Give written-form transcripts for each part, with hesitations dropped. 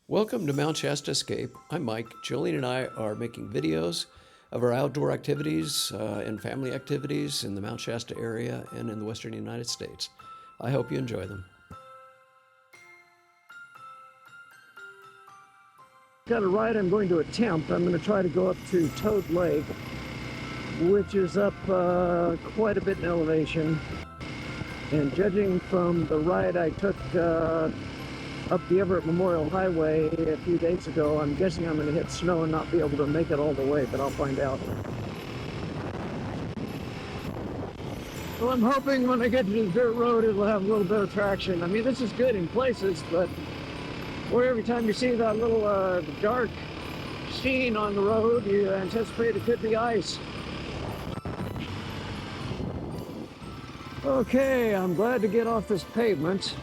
Welcome to Mount Shasta Escape. I'm Mike. Joline and I are making videos of our outdoor activities and family activities in the Mount Shasta area and in the western United States. I hope you enjoy them. Got a ride I'm going to attempt. I'm going to try to go up to Toad Lake, which is up quite a bit in elevation. And judging from the ride I took up the Everett Memorial Highway a few days ago, I'm guessing I'm going to hit snow and not be able to make it all the way, but I'll find out. Well, I'm hoping when I get to the dirt road it'll have a little bit of traction. I mean, this is good in places, but where every time you see that little dark sheen on the road, you anticipate it could be ice. Okay, I'm glad to get off this pavement.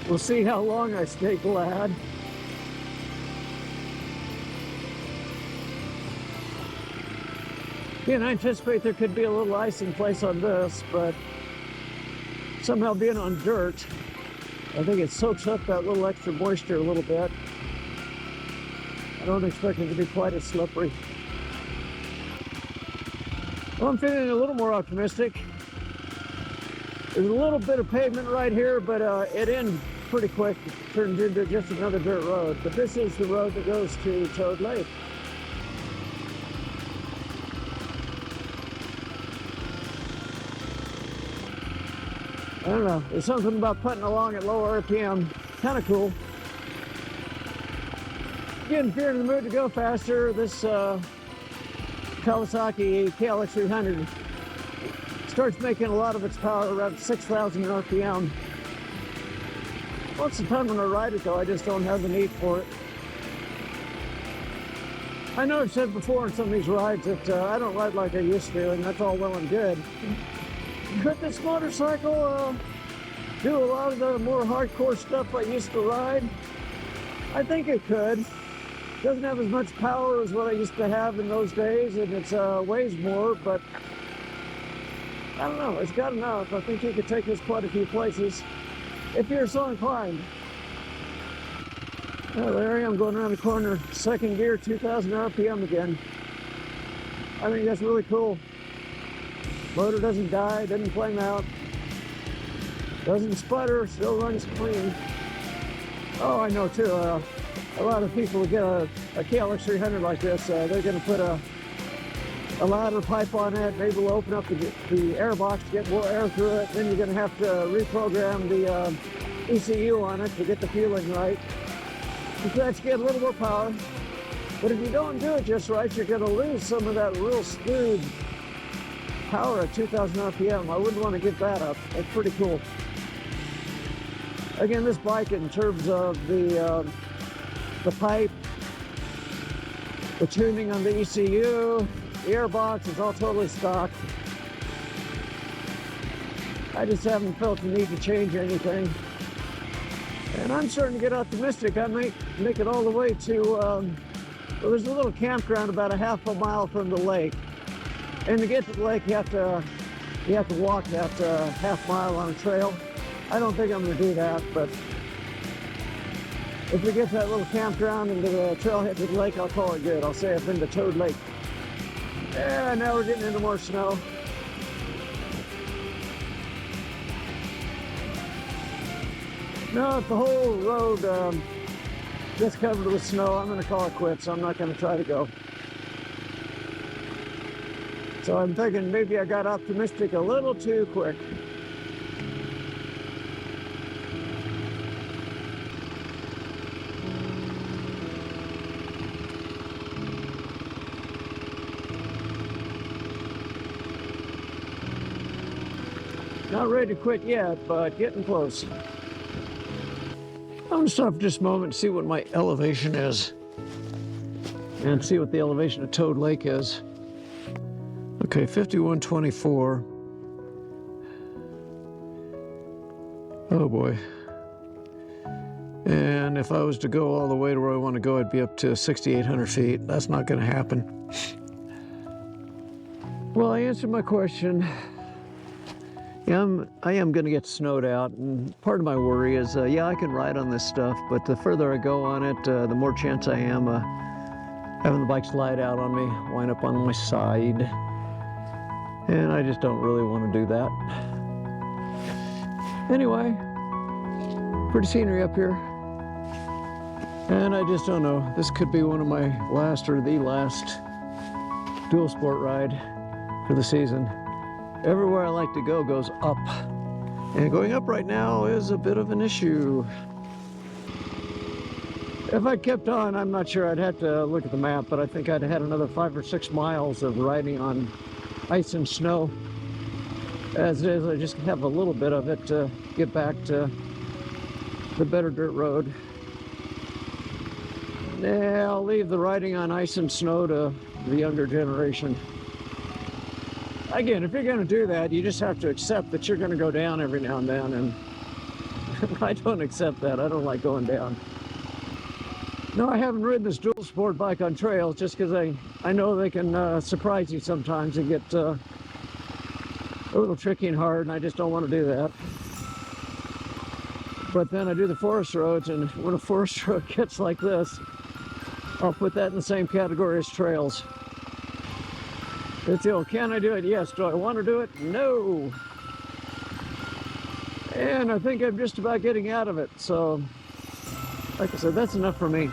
We'll see how long I stay glad. Again, I anticipate there could be a little ice in place on this, but somehow being on dirt, I think it soaks up that little extra moisture a little bit. I don't expect it to be quite as slippery. Well, I'm feeling a little more optimistic. There's a little bit of pavement right here, but it ends pretty quick. It turns into just another dirt road. But this is the road that goes to Toad Lake. I don't know, there's something about putting along at lower RPM, kind of cool. Again, if you're in the mood to go faster, this Kawasaki KLX 300 starts making a lot of its power around 6,000 RPM. Most of the time when I ride it though, I just don't have the need for it. I know I've said before in some of these rides that I don't ride like I used to, and that's all well and good. Could this motorcycle do a lot of the more hardcore stuff I used to ride? I think it could. It doesn't have as much power as what I used to have in those days, and it weighs more, but I don't know, it's got enough. I think you could take this quite a few places if you're so inclined. Well, there I am going around the corner, second gear, 2,000 RPM again. I think that's really cool. Motor doesn't die, doesn't flame out, doesn't sputter, still runs clean. Oh, I know too, a lot of people who get a KLX 300 like this, they're going to put a ladder pipe on it. Maybe we'll open up the air box to get more air through it. Then you're going to have to reprogram the ECU on it to get the fueling right. So that's get a little more power. But if you don't do it just right, you're going to lose some of that real smooth power at 2,000 RPM. I wouldn't want to give that up. That's pretty cool. Again, this bike in terms of the pipe, the tuning on the ECU, the airbox is all totally stock. I just haven't felt the need to change anything. And I'm starting to get optimistic. I might make it all the way to, well, there's a little campground about a half a mile from the lake. And to get to the lake, you have to walk that half mile on a trail. I don't think I'm going to do that, but if we get to that little campground and the trailhead to the lake, I'll call it good. I'll say I've been to Toad Lake. Yeah, now we're getting into more snow. Now, if the whole road gets covered with snow, I'm going to call it quits. I'm not going to try to go. So I'm thinking maybe I got optimistic a little too quick. Not ready to quit yet, but getting close. I'm going to stop for just a moment and see what my elevation is. And see what the elevation of Toad Lake is. Okay, 5124. Oh boy. And if I was to go all the way to where I want to go, I'd be up to 6,800 feet. That's not going to happen. Well, I answered my question. Yeah, I am going to get snowed out, and part of my worry is, yeah, I can ride on this stuff, but the further I go on it, the more chance I am having the bike slide out on me, wind up on my side, and I just don't really want to do that. Anyway, pretty scenery up here, and I just don't know. This could be one of my last or the last dual sport ride for the season. Everywhere I like to go goes up, and going up right now is a bit of an issue. If I kept on, I'm not sure. I'd have to look at the map, but I think I'd had another 5 or 6 miles of riding on ice and snow. As it is, I just have a little bit of it to get back to the better dirt road. Yeah, I'll leave the riding on ice and snow to the younger generation. Again, if you're going to do that, you just have to accept that you're going to go down every now and then, and I don't accept that. I don't like going down. No, I haven't ridden this dual sport bike on trails just because I know they can surprise you sometimes and get a little tricky and hard, and I just don't want to do that. But then I do the forest roads, and when a forest road gets like this, I'll put that in the same category as trails. It's the old, can I do it? Yes. Do I want to do it? No. And I think I'm just about getting out of it. So, like I said, that's enough for me.